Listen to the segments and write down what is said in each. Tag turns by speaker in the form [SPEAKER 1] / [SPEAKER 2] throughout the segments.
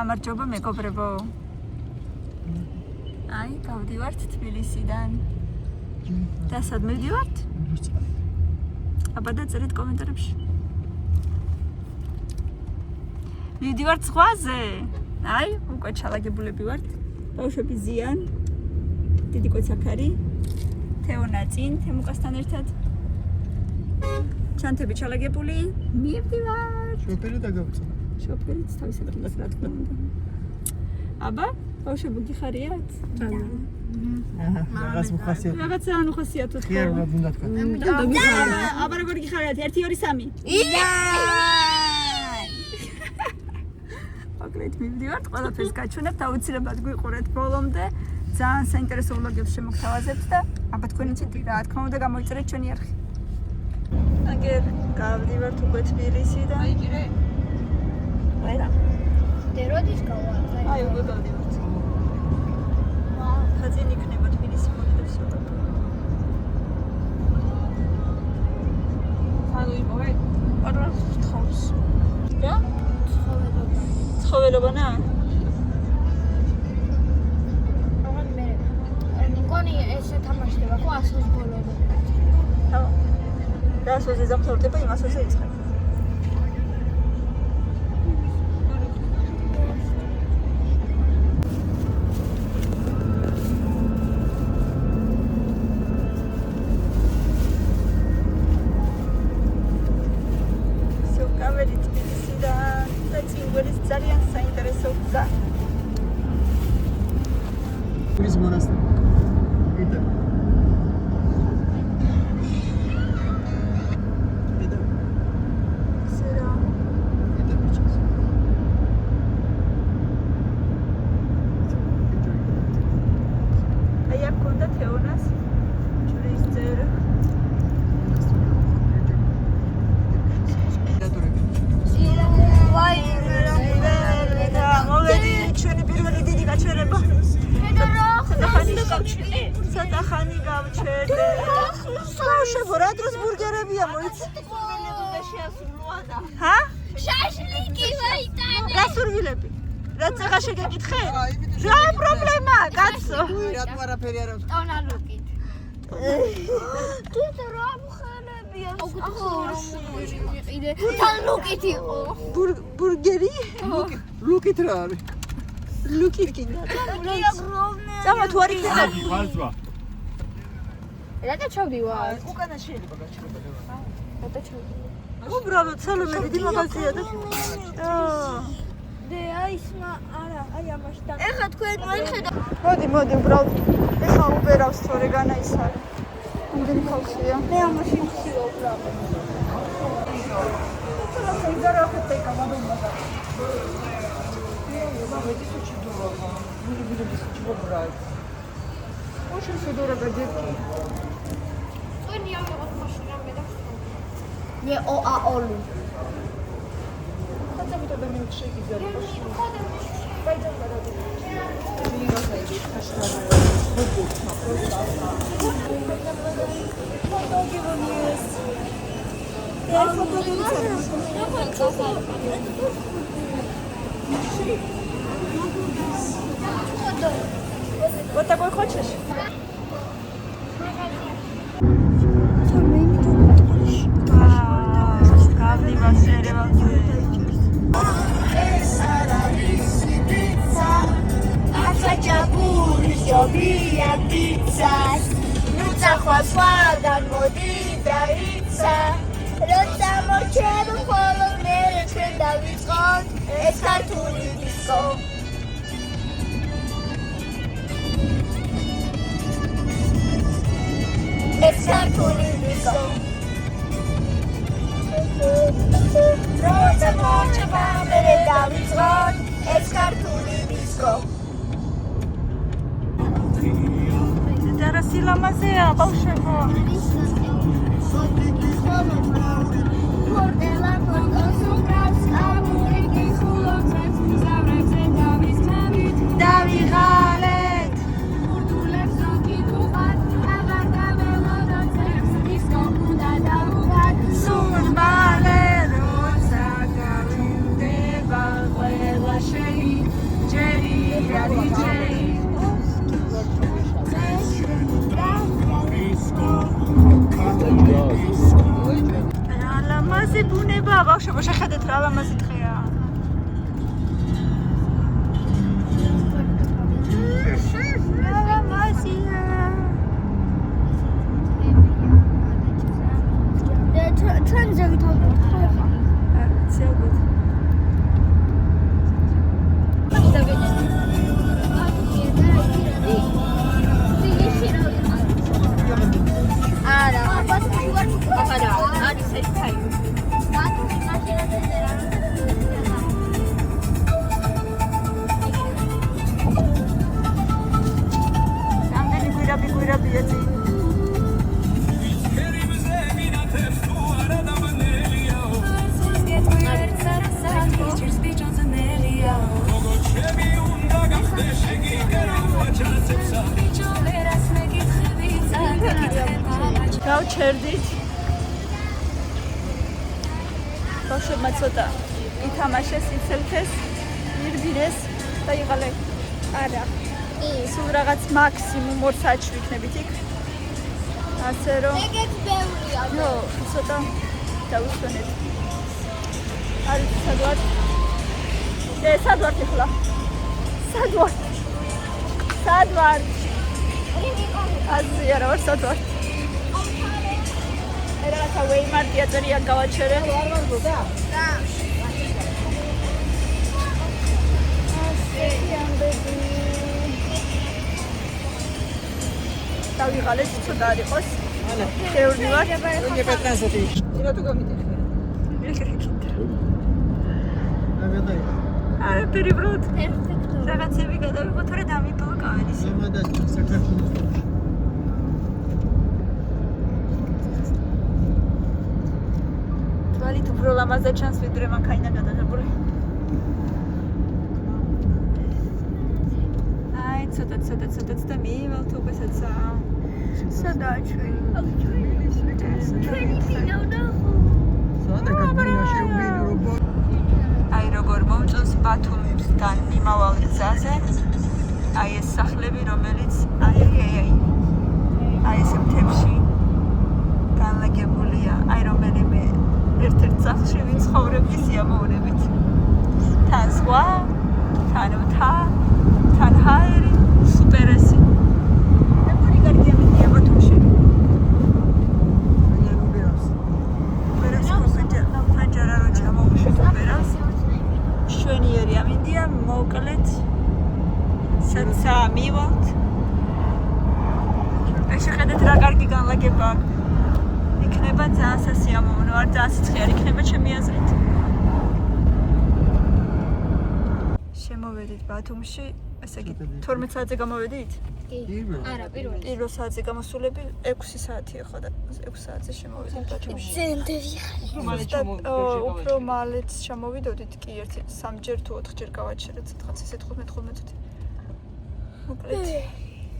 [SPEAKER 1] გამარჯობა მეგობრებო. აი, გავდივართ თბილისიდან. და სად მივდივართ? აბა დაწერეთ კომენტარებში. მივდივართ ზღვაზე. აი, უკვე ჩალაგებულები ვართ. ბავშვები ზიან. დიდი კოცაქარი. თეონა წინ, თემუკასთან ერთად. ჩანთები ჩალაგებული. მივდივართ.
[SPEAKER 2] შოფერი დაგავწა.
[SPEAKER 1] შოფერიც თავისად უნდა რა თქმა უნდა. აბა, ბავშვები გიხარიათ?
[SPEAKER 2] რაღაც უხასიათო.
[SPEAKER 1] რაღაცა ან უხასიათო თქვა.
[SPEAKER 2] ხიარულად უნდა თქვა.
[SPEAKER 1] აბა როგორ გიხარიათ? 1 2 3. აკრეთ მივდივართ, ყველაფერს გაჩვენებთ, აუცილებლად გვიყურეთ ბოლომდე. ძალიან საინტერესო ვლოგებს შემოგთავაზებთ და აბა თქვენ იცით რა თქმა უნდა გამოიწერეთ ჩვენი არხი. აგერ გავდივართ უკვე თბილისიდან. აი კიდე. ვერა.
[SPEAKER 3] დეროდის გავა.
[SPEAKER 1] აი უკვე გავდივართ. ხაზინ იქნება თბილისი მოდებს რა. ხალო იმოვე. არა თავს. რა? ცხოველობანა?
[SPEAKER 3] ნიკონი ესე თამაშდება ხო ასოს ბოლომდე.
[SPEAKER 1] ხო. და ასოზე ზამთრდება იმ ასოზე იწყება. ძალიან საინტერესო გზა.
[SPEAKER 2] ის მონასტერი. იდა. იდა.
[SPEAKER 1] სერა.
[SPEAKER 2] იდა მიჩას.
[SPEAKER 1] აი აქ კონდა თეონას ჯურის ძერა. სათახანი გავჩერდე. ბავშვებო, რა დროს ბურგერებია მოიცი? ჰა?
[SPEAKER 3] შაშლიკი ვაიტანე.
[SPEAKER 1] რა სურვილები? რა წეღა შეგეკითხე? რა პრობლემაა, კაცო?
[SPEAKER 2] რატომ არაფერი არ აქვს?
[SPEAKER 3] ტონა ლუკით. თუ რა მხარებია? თან ლუკით იყო.
[SPEAKER 1] ბურგერი?
[SPEAKER 2] ლუკით რა არის?
[SPEAKER 1] ლუკით კიდე. წამა თუ არ იქნება.
[SPEAKER 2] ხალხვა.
[SPEAKER 3] რატო ჩავდივარ?
[SPEAKER 2] უკანა შეიძლება გაჩერდება.
[SPEAKER 3] რატო ჩავდივარ?
[SPEAKER 1] უბრალოდ სალომები დიმაღაზია და
[SPEAKER 3] დე აისმა არა, აი ამაშთან. ეხლა თქვენ მოიხედავთ.
[SPEAKER 1] მოდი, უბრალოდ ეხლა უბერავს თორე განა ის არის. იმდენი ხალხია.
[SPEAKER 3] მე ამაში ხსივა უბრალოდ.
[SPEAKER 1] Просто игра хотека подумала.
[SPEAKER 2] Эти сучи дорого. Мы любили без чего брать.
[SPEAKER 1] Очень все дорого, детки.
[SPEAKER 3] Не ОАОЛу.
[SPEAKER 2] Хотя бы тогда милкшейки взяли.
[SPEAKER 3] Пойдем,
[SPEAKER 1] Вот такой хочешь? Силамазеа, бабушка. რა ლამაზი ბუნება, ბავშვებო, შეხედეთ რა ლამაზი დღეა. რა ლამაზია.
[SPEAKER 3] ჩვენ ზევით
[SPEAKER 1] გავჩერდით. ბავშვებმა ცოტა ითამაშეს, იცელქეს, ირბილეს და იღალე. არა. სულ რაღაც მაქსიმუმ 2 საათში ვიქნებით იქ. ასე რომ
[SPEAKER 3] ეგეც ბევრია.
[SPEAKER 1] ნო, ცოტა დავუშვენეთ. არის სად ვარ? სად ვარ ახლა? სად ვარ? აზია რა ვარ, სად ვარ? ერათა ვეიმარტია წერია გავაჩერე.
[SPEAKER 2] არ ვარ გოდა?
[SPEAKER 3] და.
[SPEAKER 1] დავიღალეთ ცოტა არ იყოს. ბევრი ვარ.
[SPEAKER 2] იგი პეტრანსეთი. რატო გამიტეხე?
[SPEAKER 1] არა, პერიბროდ.
[SPEAKER 3] პერფექტო.
[SPEAKER 1] რაღაცები გადავიღოთ, რა დამიპოვო კავენის.
[SPEAKER 2] ამადაც საქართველოს
[SPEAKER 1] თვალით უფრო ლამაზად ჩანს, ვიდრე მანქანა გადაღებული. აი, ცოტა და მივალთ უბრალოდსა. სადაა ჩვენი?
[SPEAKER 3] ჩვენი ფინა ვნახო.
[SPEAKER 2] სადა კაბინაში უმეინ როგორ
[SPEAKER 1] აი როგორ მომწონს ბათუმიდან მიმავალ გზაზე. აი ეს სახლები, რომელიც აი ეს მთებში განლაგებულია. აი რომელიმე ერთ-ერთ სახლში ვიცხოვრები სიამოვნებით. თან ზღვა, თან მთა, თან ჰაერი, სუპერესი. எப்படி კარგია მიდია ბათუმში. ფანჯარა რო ჩამოვუშვით ოპერას. შვენიერი ამინდია, მოკლედ საცა მივალთ. შეხედეთ რა კარგი განლაგება იქნება, ძალიან სასიამოვნო, არ ძალიან სიცხეარი იქნება ჩემი აზრით. შემოვედით ბათუმში, ესე იგი 12 საათზე გამოვედით?
[SPEAKER 3] არა, პირველი.
[SPEAKER 1] პირველ საათზე გამოსულები 6 საათია ხო და 6 საათზე შემოვედით ბათუმში. უფრო მალეც ჩამოვიდოდით კი ერთი 3ჯერ თუ 4ჯერ გავაჩერეთ რაღაც ისე 15-15. მოკლედ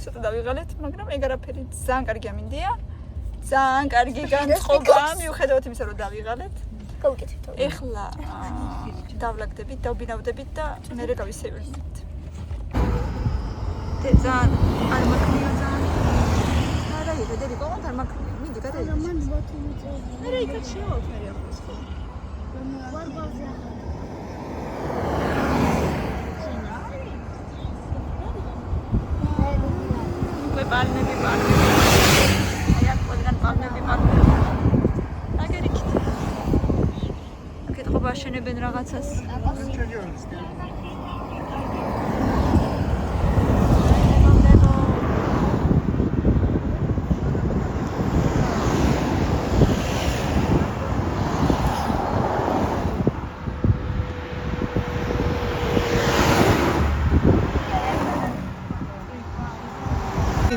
[SPEAKER 1] ცოტა დავიღალეთ, მაგრამ ეგ არაფერი ძალიან კარგი ამინდია. ძალიან კარგი განწყობა, მიუხედავად იმისა, რომ დავიღალეთ.
[SPEAKER 3] გავუკეთებთ.
[SPEAKER 1] ეხლა დავლაგდებით, დავბინავდებით და მერე გავისეირნებთ. ძალიან არ მაქვს ძალიან. არა, იდეები კონტ არ მაქვს. მიდი გადაიდე.
[SPEAKER 3] მან ბათუმი წელი.
[SPEAKER 1] არა, იქაც შევაფერი აქვს ხო.
[SPEAKER 3] ვარ ბავშვი.
[SPEAKER 1] პალმები. აი აქ ყველგან პალმები. აგერიქით. აკეთობა აშენებენ რაღაცას.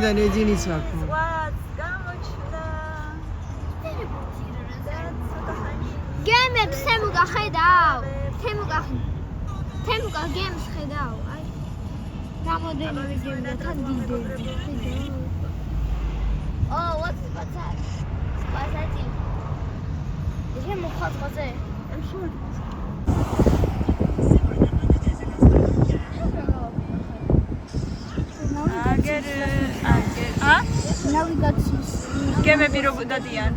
[SPEAKER 2] და ნეძინიც აქვს.
[SPEAKER 3] გემებს თემუკა ხედავ. თემუკა გემს ხედავ. აი. რამოდენიმე გემია თან დიდები. Oh, what's that? Spaghetti. Is it მოხალხაზე? I'm sure. ნავიგაციის
[SPEAKER 1] გემები როგორ დადიან?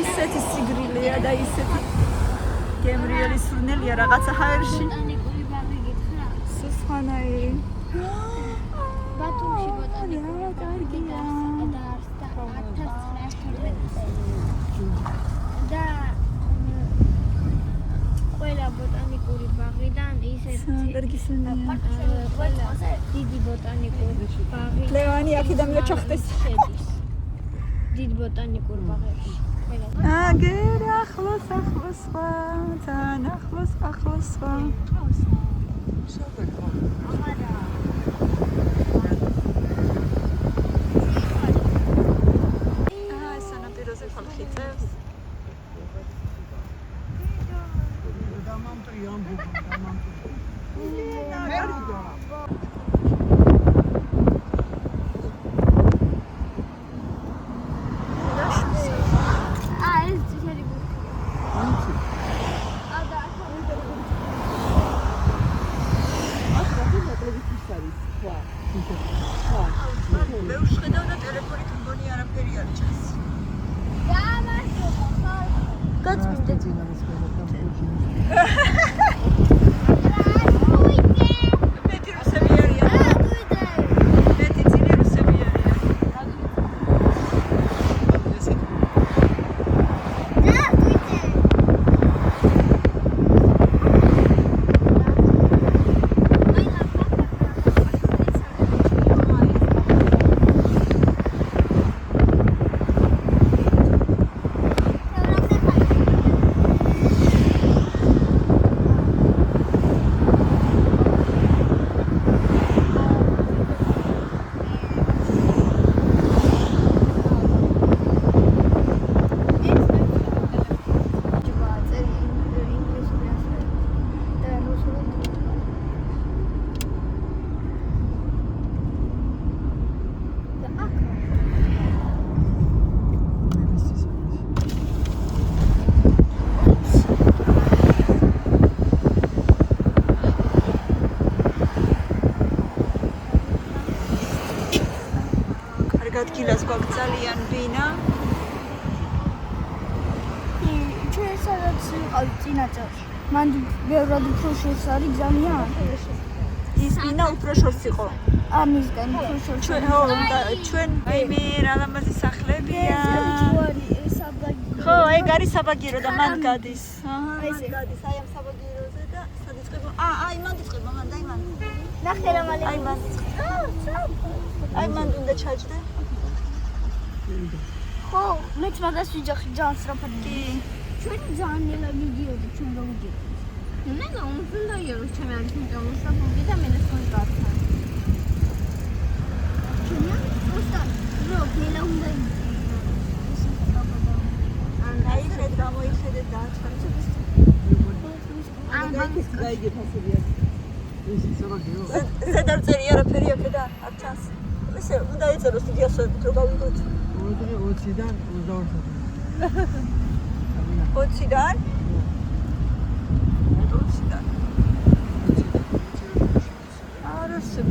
[SPEAKER 1] ისეთი სიგრილეა და ისეთი გემრიელი სურნელია რაღაცა ჰაერში.
[SPEAKER 3] ბოტანიკური ბაღი გითხრა?
[SPEAKER 1] სუსხანაი.
[SPEAKER 3] ბათუმში ბოტანიკური ბაღი დაარსდა 1912 და ყველა ბოტანიკური ბაღიდან ისეთი ყველა დიდი ბოტანიკური ბაღი
[SPEAKER 1] ლევანი აქედან მიაჩახდეს.
[SPEAKER 3] დიდ ბოტანიკურ ბაღებში.
[SPEAKER 1] აგერ ახლოს სხვა, თან ახლოს სხვა. სანაპიროზე ხალხი წევს. ადგილას გვაქვს ძალიან ბინა.
[SPEAKER 3] ჩვენ სადაც ვიყავით წინა წელს. მან ბევრად უფრო შორს არის ძალიან.
[SPEAKER 1] ის ბინა უფრო შორს იყო.
[SPEAKER 3] ამისგან უფრო შორს.
[SPEAKER 1] ჩვენ მე რა ლამაზი სახლებია. ხო, ეგ არის საბაგირო და მან გადის. აი ეს გადის, აი ამ საბაგიროზე და სად იწყება? აი მან იწყება, მან დაი მან.
[SPEAKER 3] ნახე რა მალე.
[SPEAKER 1] აი მან იწყება. აი მან უნდა ჩაჯდე.
[SPEAKER 3] ხო, მეც მაგას ვიჯახი ძალიან სწრაფად. კი. ჩვენ ძალიან ნელა მიდიოდი, ჩვენ რა ვიგებთ. მე და უნდა იაროს ჩემი არის იმიტომ სწრაფად და მე ნახე გაცა. ჩვენია? უბრალოდ ნელა უნდა
[SPEAKER 1] აი შედ გამოიხედეთ და აჩვენეთ.
[SPEAKER 2] ის გაიგე ფასებია. ეს საბაგირო.
[SPEAKER 1] ზედარწერი არაფერი აქ და არ ჩანს. ესე უნდა ეწეროს დიდი ასოებით რომ გავიგოთ.
[SPEAKER 2] 20-დან 22-მდე.
[SPEAKER 1] 20-დან? 20-დან. არა, სულ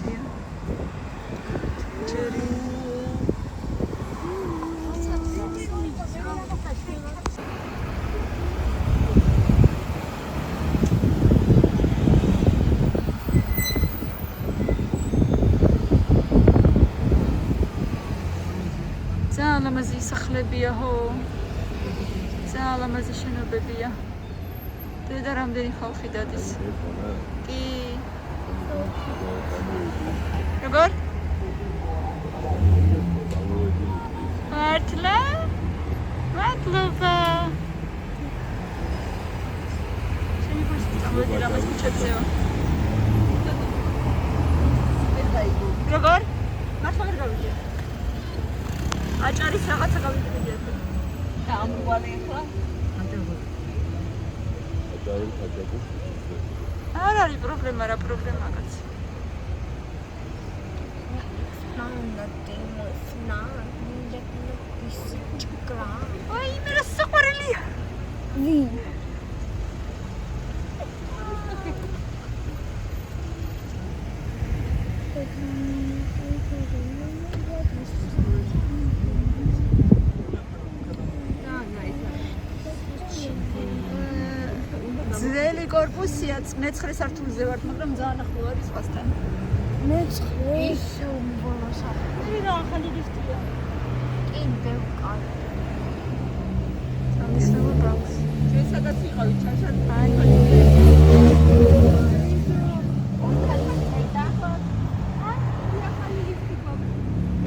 [SPEAKER 1] ხალხია. ჯერი. ძალიან ლამაზი სახლებია ხო? ძალიან ლამაზი შენობებია. და რამდენი ხალხი დადის? კი. როგორ? მართლა? მადლობა. შენი ფასი წამოდი რაღაც ქუჩებზეო. როგორ? მართლა ვერ გავიგე. აჭარის რაღაცა გავიგე. და ამგვარი ახლა? არ არის პრობლემა, რა პრობლემა კაცი. აი, მე რა საყვარელია.
[SPEAKER 3] ვინ?
[SPEAKER 1] ძველი კორპუსია, მე-9 სართულზე ვარ, მაგრამ ძალიან ახლო არის სხვასთან.
[SPEAKER 3] მე-9 ისო ბოლოსა.
[SPEAKER 1] მე რა ახალი ლიფტია.
[SPEAKER 3] კიდევ კარი.
[SPEAKER 1] ამისავა ბაქს. ჩვენ სადაც ვიყავით, ჩაშად. აი.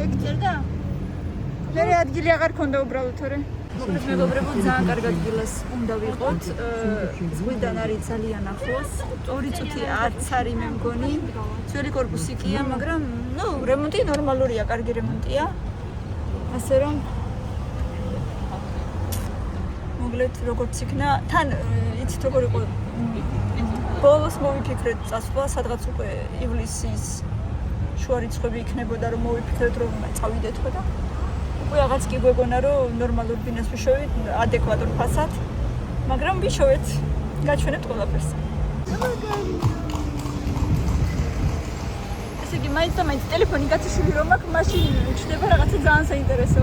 [SPEAKER 1] ეგწერდა? მე ადგილი აღარ ქონდა უბრალოდ თორე. მოკლედ მეგობრებო, ძალიან კარგ ადგილას უნდა ვიყოთ. ზღვიდან არის ძალიან ახლოს. 2 წუთი არც არის მე მგონი. ძველი კორპუსი კია, მაგრამ ნუ რემონტი ნორმალურია, კარგი რემონტია. ასე რომ მოკლედ როგორც იქნა, თან იცით როგორ იყო ბოლოს მოვიფიქრეთ წასვლა, სადღაც უკვე ივლისის შუა რიცხვები იქნებოდა, რომ მოვიფიქრეთ რომ წავიდეთ ხო და უკვე რაღაც კი გვეგონა რომ ნორმალურ ბინას ვიშოვით, ადეკვატურ ფასად, მაგრამ ვიშოვეთ, გაჩვენებთ ყველაფერს. ესე იგი, მაინც და მაინც ტელეფონი გაცეშვილი რომ აქვს, მაშინ ჩნდება რაღაცა ძალიან საინტერესო.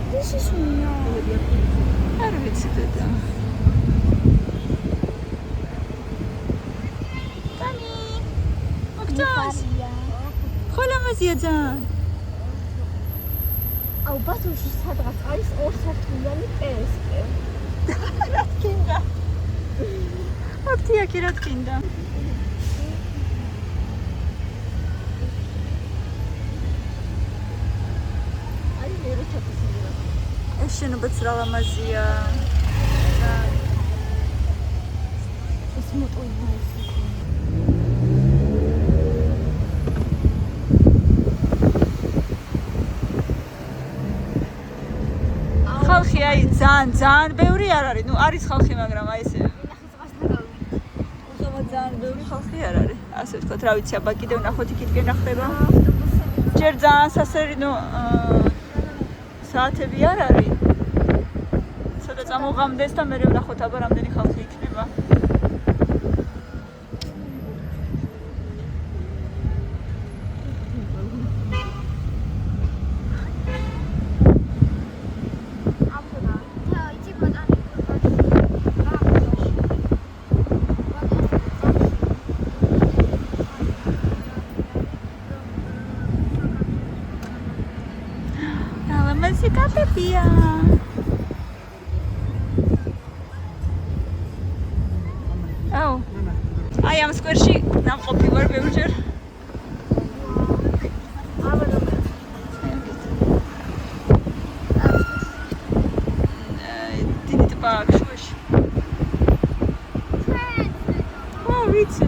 [SPEAKER 3] This is no.
[SPEAKER 1] არ ვიცი და. კანი. მოხდას. ხოლამაზია ძალიან.
[SPEAKER 3] აუ ბათუმში სადღაც არის 2 სართულიანი პესკე.
[SPEAKER 1] რა თქინდა. აქტია კი რა თქინდა.
[SPEAKER 3] აი მე რო ჩატოსინდა.
[SPEAKER 1] ეს შენობაც რა ლამაზია.
[SPEAKER 3] ეს მოტო ის.
[SPEAKER 1] ხალხი აი ძალიან ბევრი არ არის. ნუ არის ხალხი, მაგრამ აი ესე. უზომოდ ძალიან ბევრი ხალხი არ არის. ასე ვთქვათ, რა ვიცი, აბა კიდევ ნახოთ იქითკენ ნახდება. ჯერ ძალიან სასერი, ნუ საათები არ არის. ცოტა წამოღამდეს და მერე ვნახოთ აბა რამდენი ხალხი იქნება. კაფეია. აუ. აი ამ სკვერში ნამყოფი ვარ ბევრჯერ. დიდი ტბა აქვს შუაში. ო, ვიცი.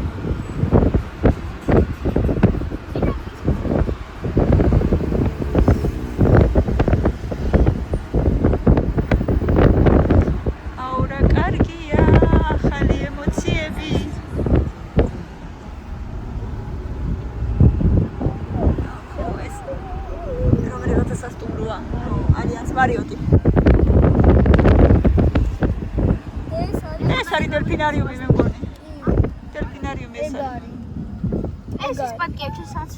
[SPEAKER 1] მარიოტი. ეს არის დელფინარიუმი. დელფინარიუმი მე მგონი. დელფინარიუმი ეს არის.
[SPEAKER 3] ეს ის პარკებში სადაც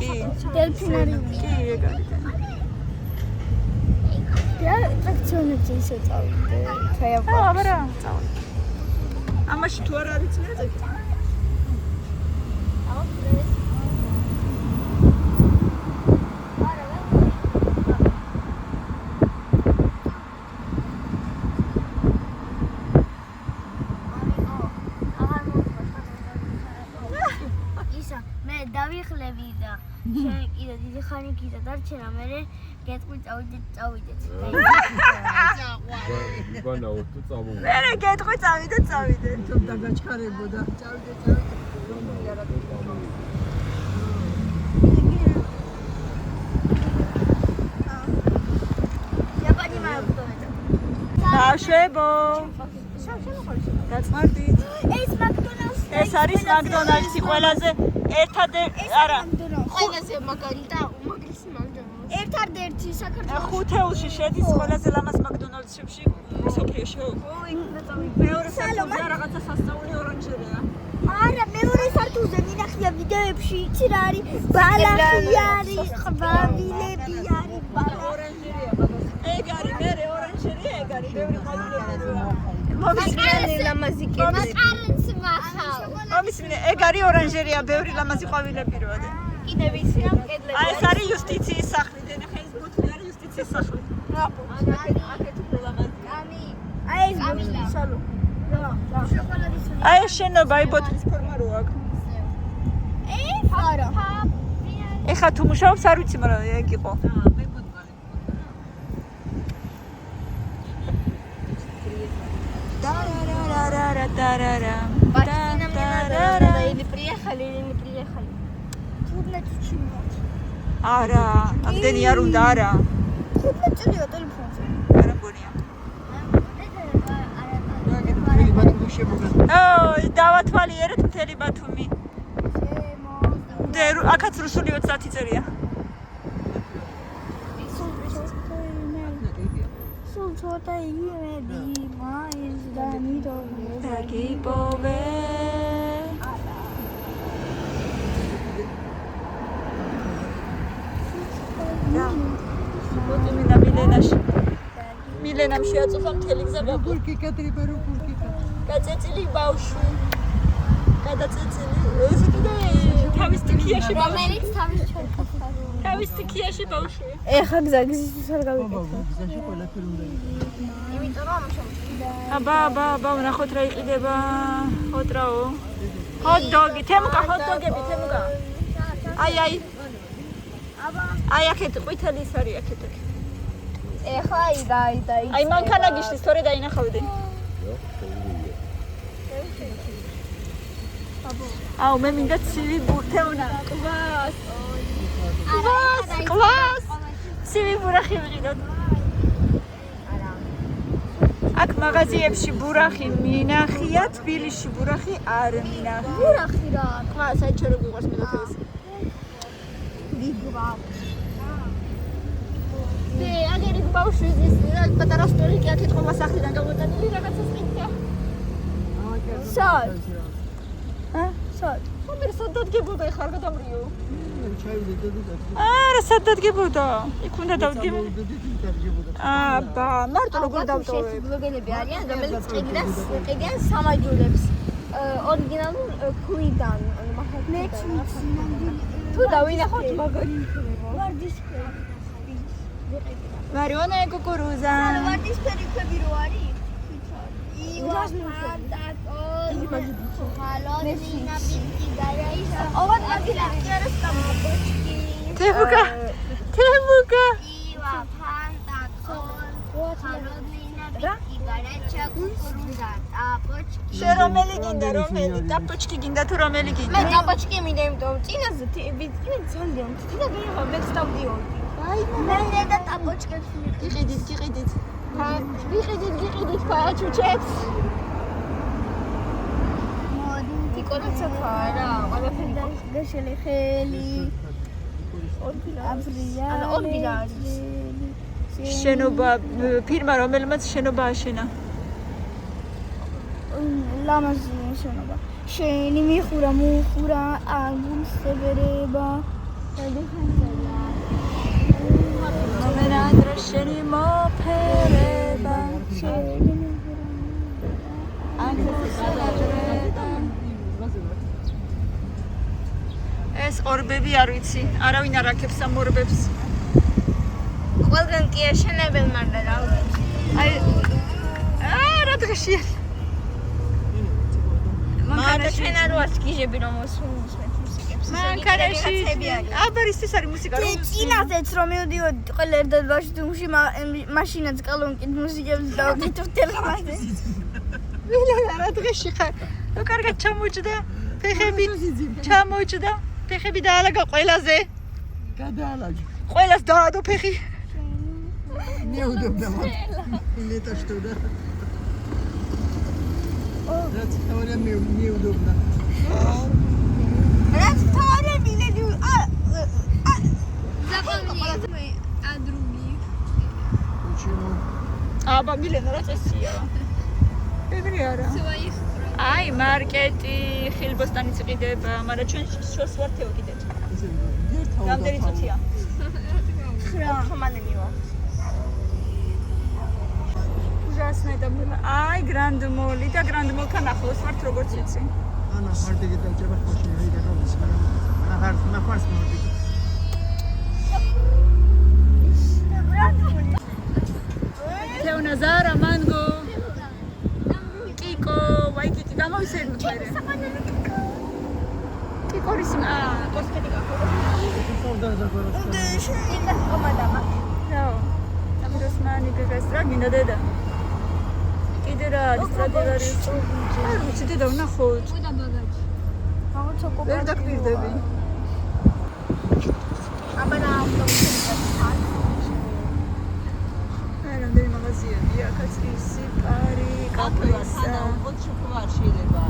[SPEAKER 1] კი.
[SPEAKER 3] დელფინარიუმი.
[SPEAKER 1] კი, ეგ არის.
[SPEAKER 3] და ტრაქციონებში ისე წავიდე.
[SPEAKER 1] აბარა, წავიდე. ამაში თუ არ არის წინაზე.
[SPEAKER 3] დავიხლები და შენ კიდე დიდი ხანი გიდა დარჩენა მე გეტყვი წავიდეთ
[SPEAKER 4] ვანაოთ თუ წავიდე
[SPEAKER 1] მე გეტყვი წავიდეთ
[SPEAKER 2] თუ დაგაჩქარებოდა წავიდეთ
[SPEAKER 3] იაპონი მაგდონალდს
[SPEAKER 1] ბავშვებო გაწმარდით
[SPEAKER 3] ეს მაგდონალდს
[SPEAKER 1] ეს არის მაგდონალდსი ყველაზე ერთადერთი არა
[SPEAKER 3] ყველაზე მაგარი და უმაგრესი მაგდონალდსი ერთადერთი საქართველოს
[SPEAKER 1] ხუთეულში შედის ყველაზე ლამაზ მაგდონალდსებში მსოფლიოში მეორე სალონი რაღაცა სასწაული ორანჟერეა
[SPEAKER 3] არა მეორე სართულზე მინახია ვიდეოებში იცი რა არის ბალახი არის ყვავილები არის
[SPEAKER 1] ორანჟერეა ეგ არის მე ორანჟერეა ეგ არის ბევრი ყვავილებია
[SPEAKER 3] მომისმინე ლამაზი კერმაკარენს მახავ
[SPEAKER 1] მომისმინე ეგ არის ორანჟერეა ბევრი ლამაზი ყვავილები როა და
[SPEAKER 3] კიდე ვიცი რა მკედლები
[SPEAKER 1] აი ეს არის იუსტიციის სახლი დენა ხა ეს ბუთი არის იუსტიციის სახლი აკეთ ლამაზი
[SPEAKER 3] აი ეს სალო შოკოლადის
[SPEAKER 1] აი ეს შენობა აი ბოთლის ფორმა რო აქვს
[SPEAKER 3] არა
[SPEAKER 1] ეხა თუ მუშაობს არ ვიცი მაგრამ ეგ იყო Тарара.
[SPEAKER 3] Батькина мне надо или приехали. Трудно чуть-чуть.
[SPEAKER 1] Ара, ამდენი არ უნდა არა.
[SPEAKER 3] Трудно წელია ტელეფონზე.
[SPEAKER 1] არა მგონია. დავათვალიერეთ მთელი ბათუმი. აქაც რუსული 30 წერია.
[SPEAKER 3] ცოტა იმედი მაინც დამიდო
[SPEAKER 1] დაგიპოვე მოდი მინდა მილენამ შეაწუხა მთელი გზა
[SPEAKER 2] პურკი კატრიბა რო პურკი
[SPEAKER 1] გაწეწილი ბავშვი გადაწეწილი ეს კიდე თავის ტიქიაში
[SPEAKER 3] რომელიც თავის ჩერკას
[SPEAKER 1] თავის ტიქიაში ბავშვი
[SPEAKER 3] ეხა გზის არ გავიკეთე
[SPEAKER 2] გზაში ყველაფერი უნდა
[SPEAKER 3] იმიტომ რომ
[SPEAKER 1] აბა ვნახოთ რა იყიდება ხოტრაო ჰოთ-დოგი თემუკა ჰოთ-დოგები თემუკა აი აი აქეთ ყვითელი ის არის აქეთ
[SPEAKER 3] ეხა დაი
[SPEAKER 1] აი მანქანა გიშლის თორე დაინახავდი აუ მე მინდა ცივი ბურთეუნა კვას ცივი ბურახი ვიყიდოთ აქ მაღაზიებში ბურახი მინახია თბილისში ბურახი არ მინახია
[SPEAKER 3] ბურახი რა
[SPEAKER 1] კვას აი ჩერო გიყვარს მედოქეოს
[SPEAKER 3] ვიგვა
[SPEAKER 1] დე აგერი ბავშვი ზის პატარა სტოლიკი აქ ეთქობა სახლიდან გამოტანილი რაღაცას ყიდდა
[SPEAKER 3] სად
[SPEAKER 1] სად ხომ სად დადგებოდა ხარ გადამრიო
[SPEAKER 2] ჩაივიდე და
[SPEAKER 1] არა სად დადგებოდა იქ უნდა დავდგებო აბა მარტო როგორ დავტოვებ
[SPEAKER 3] ბლოგერები არიან რომელიც ყიდიან სამაჯურებს ორიგინალურ ქვიდან მეც თუ დავინახოთ მაგარი ვარდისფერი
[SPEAKER 1] მარიონა კუკურუზა
[SPEAKER 3] ვარდისფერი ქვები რო არის ივა ფანტაკო ხალოდინა ბიგაიისა ოვად მაგილერეს კამბოჩკი
[SPEAKER 1] თემუკა
[SPEAKER 3] ივა ფანტაკო ხალოდინა ბიგაიისა კუკურუზა ტაპოჩკი
[SPEAKER 1] შე რომელი გინდა რომელი ტაპოჩკი გინდა თუ რომელი გინდა
[SPEAKER 3] მე ტაპოჩკი მინდა იმიტომ წინაზე წინა ძალიან წინა ვიღა მე ვსტავდიოდი აი მე და ტაპოჩკებს
[SPEAKER 1] გიყიდით ვიყიდით ფაჩუჩებს
[SPEAKER 3] მოდი დიკორაცია რა ყველაფერი გაშელი ხელი ორბილარი
[SPEAKER 1] შენობა ფირმა რომელმაც შენობა აშენა
[SPEAKER 3] ლამაზი შენობა. შენი მიხურა მუხურა აგუნსებერება.
[SPEAKER 1] მომერადრე შენი მოფერება
[SPEAKER 3] შენი
[SPEAKER 1] ეს ორბები არ ვიცი, არავინ არ აქებს ამ ორბებს.
[SPEAKER 3] ყველგან კი აშენებენ მაგრამ რა ვიცი.
[SPEAKER 1] აი რა დღეშია.
[SPEAKER 3] მანქანაში ჩვენ არ ვართ გიჟები რომ მოსვენთ მუსიკებს.
[SPEAKER 1] მანქანაში აბარისტის არის მუსიკა რომ
[SPEAKER 3] წინაზეც რომ მივდიოდი ყველა ერთად ბაშთუმში მაშინაც კალონკით მუსიკებს დავდით ტელეფონზე.
[SPEAKER 1] რა დღეში ხარ? ნუ კარგად ჩამოჭდა ფეხები. ჩამოჭდა ფეხები დაალაგა ყველაზე.
[SPEAKER 2] გადაალაგე.
[SPEAKER 1] ყველას დაადო ფეხი.
[SPEAKER 2] მიუდობდა მათ. ინეტაშტოდა. რაც თავი მიუდობდა.
[SPEAKER 3] რაც თავი მილედი ზაპამი ადრუმი.
[SPEAKER 2] უჩინო.
[SPEAKER 1] აბა მილენა რა წესია? ეგრე არა. აი მარკეტი, ხილბოსტანიც იყიდება, მაგრამ ჩვენ შორს ვართ ევკიდეთ. რამდენი წუთია?
[SPEAKER 3] 9 ხომანი მივა.
[SPEAKER 1] ужасная და აი გრანდ მოლი და გრანდ მოლთან ახლოს ვართ როგორც იცი.
[SPEAKER 2] ანა ხარდები დაჭება ხოში რა გადის მაგრამ ანა ხარ ნახარს მოდი. თეონა ზარა მანგო კიკო ვაიკიკი გამოვისერნოთ მერე. კიკორის კოსკეტი გახო.
[SPEAKER 3] შენ კომადამა.
[SPEAKER 1] რა. ამიროსმანი გეგასტრა გინდა დედა. კიდე რა სტრადივარიუსი. არ ვიცი დედა ვნახოთ.
[SPEAKER 3] ყიდა ბაგაჟი. მაგოც ოკო.
[SPEAKER 1] ვერ დაგპირდები.
[SPEAKER 3] აბა რა ავტობუსი.
[SPEAKER 1] რამდენი მაღაზიებია, კაცრისი, პარი, კაფესა.
[SPEAKER 2] ოც შოკოლად შეიძლება.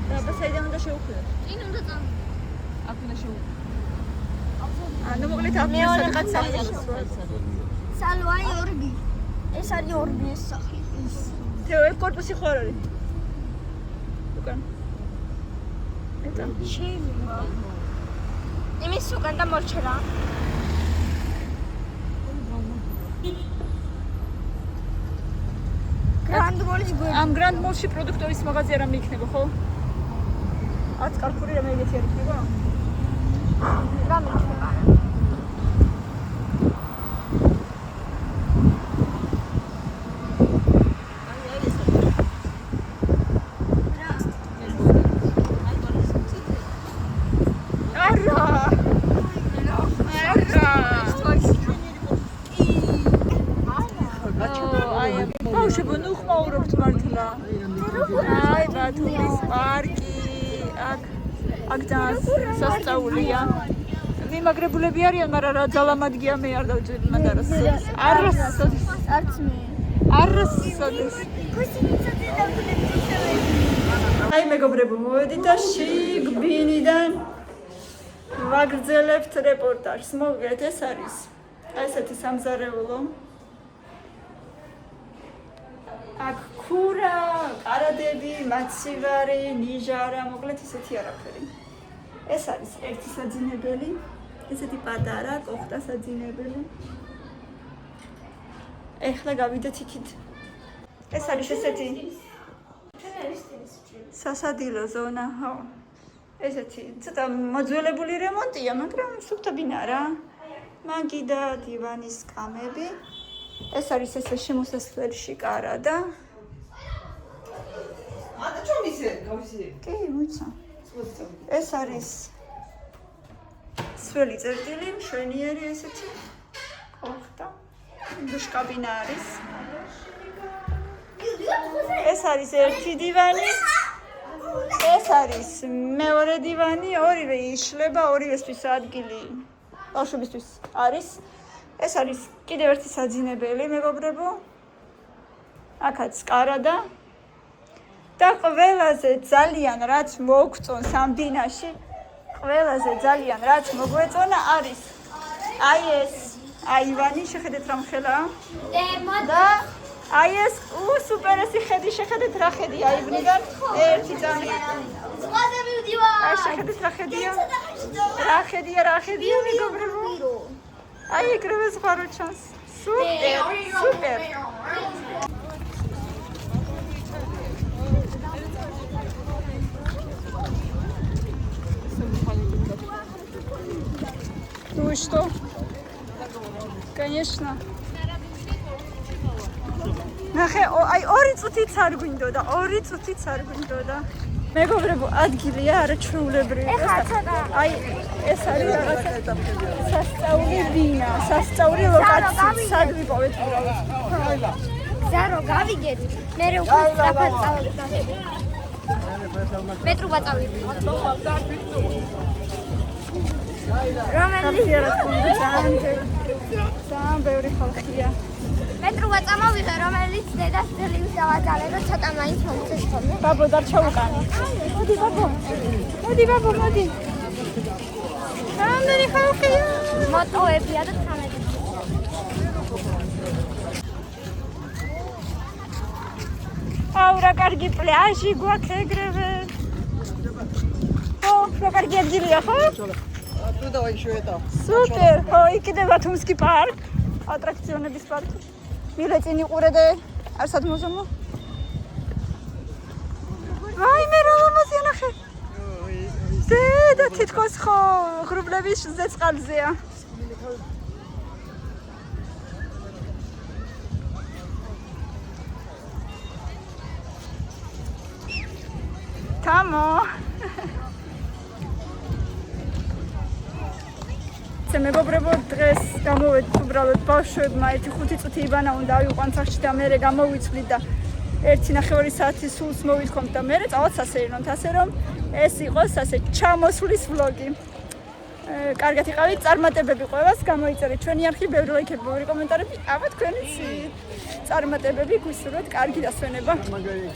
[SPEAKER 1] და საიდან უნდა შევხვიდეთ?
[SPEAKER 3] წინ უნდა წავ.
[SPEAKER 2] აქ უნდა შევხვიდეთ.
[SPEAKER 1] ანუ მოკლედ აქ სადღაც
[SPEAKER 3] სალო აი ორგი. ეს არის ორგი ეს სახლი.
[SPEAKER 1] თეო ეს корпуსი ხო არ არის? უკან. ეტა.
[SPEAKER 3] შეიძლება. იმის უკან და მორჩერა. გრანდ მოლის გვერდი.
[SPEAKER 1] ამ გრანდ მოლში პროდუქტორის მაღაზია რამე იქნება, ხო? ათ კარფური რამე ეგეთი არ იქნება?
[SPEAKER 3] რა მეჩება?
[SPEAKER 1] ბავშვებო, ხმაურობთ მართლა. აი, ბათუმის პარკი, აქ ძალიან სასწაულია. მიმაგრებულები არიან, მაგრამ რა ძალამადგია მე არ დავჭირდი მაგარას. არასოდეს.
[SPEAKER 3] არც მე.
[SPEAKER 1] არასოდეს. აი, მეგობრებო, მოვედით და შიგბინიდან ვაგრძელებთ რეპორტაჟს. მოგეთ, ეს არის ესეთი სამზარეულო. აქ ქურა, კარადები, მაცივარი, ნიჟარა, მოკლედ ისეთი არაფერი. ეს არის ერთი საძინებელი, ესეთი პატარა, კოხტა საძინებელი. ეხლა გავიდეთ იქით. ეს არის ესეთი სასადილო ზონა, ხო. ესეთი ცოტა მოძველებული რემონტია, მაგრამ სუფთაბინა რა. მაგიდა დივანის კამები. ეს არის ესე შემოსასვლელში კარადა.
[SPEAKER 2] ადა ჩომისე, გავისე.
[SPEAKER 1] კი, მოიცა. ეს არის სველი წერტილი, მშვენიერი ესეთი. კოხტა. დუშკაბინა არის. ეს არის ერთი დივანი. ეს არის მეორე დივანი, ორივე იშლება, ორივესთვის ადგილი ბავშვებისთვის არის. ეს არის კიდევ ერთი საძინებელი, მეგობრებო. აქაც კარადა. და ყველაზე ძალიან რაც მოგწონს ამ დინაში, ყველაზე ძალიან რაც მოგვეწონა არის აი ეს აივანი, შეხედეთ რა მხელა. და აი ეს სუპერ ეს ხედი შეხედეთ რა ხედია აივნიდან ერთი წამი
[SPEAKER 3] ზღვაზე მივდივარ.
[SPEAKER 1] აი შეხედეთ რა ხედია მეგობრებო აი ეგრევე ზღვა რო ჩანს სუპერ Ну и что? Конечно. ნახე, აი 2 წუთიც არ გვინდოდა, 2 წუთიც არ გვინდოდა. მეგობრებო, ადგილია არაჩვეულებრივი. აი ეს არის რაღაცა სასწაული ბინა, სასწაული ლოკაცია. სად ვიპოვეთ უბრალოდ?
[SPEAKER 3] ზარო გავიგეთ. მე რო სწრაფად წავედი. მეტრობა წავედი. რომელიც ძალიან ბევრი ხალხია. მეტრობა წამოვიღე, რომელიც დედას ძლივს დავაძალე, რომ ცოტა მაინც მომწეს ხოლმე.
[SPEAKER 1] ბაბო დარჩა უკან. მოდი ბაბო. მოდი. რამდენი ხალხია?
[SPEAKER 3] მოტოებია და 13.
[SPEAKER 1] აუ რა კარგი პლაჟი გვაქვს ეგრევე. რა კარგი ადგილია ხო?
[SPEAKER 2] Оттуда еще это.
[SPEAKER 1] Супер! ხო, იქნება თუმსკი პარკ, ატრაქციონების პარკი. ბილეტინი ყურედე, არსად მოზომო? აი მე რა ლამაზია ნახე. და თითქოს ხო ღრუბლების ზეწყალზეა. თამო მეგობრებო დღეს გამოვედით უბრალოდ ბავშვებმა 1-5 წუთი იბანა უნდა ავიყვან სახში და მერე გამოვიცვლით და 1.5 საათი სულს მოვითქვამთ და მერე წავად სასეირნოთ ასე რომ ეს იყოს ასე ჩამოსვლის ვლოგი. კარგად იყავით, წარმატებები ყველას, გამოიწერეთ ჩვენი არხი, ბევრი ლაიქები, ბევრი კომენტარები, აბა თქვენიც წარმატებები გვისურვებთ, კარგი დასვენება.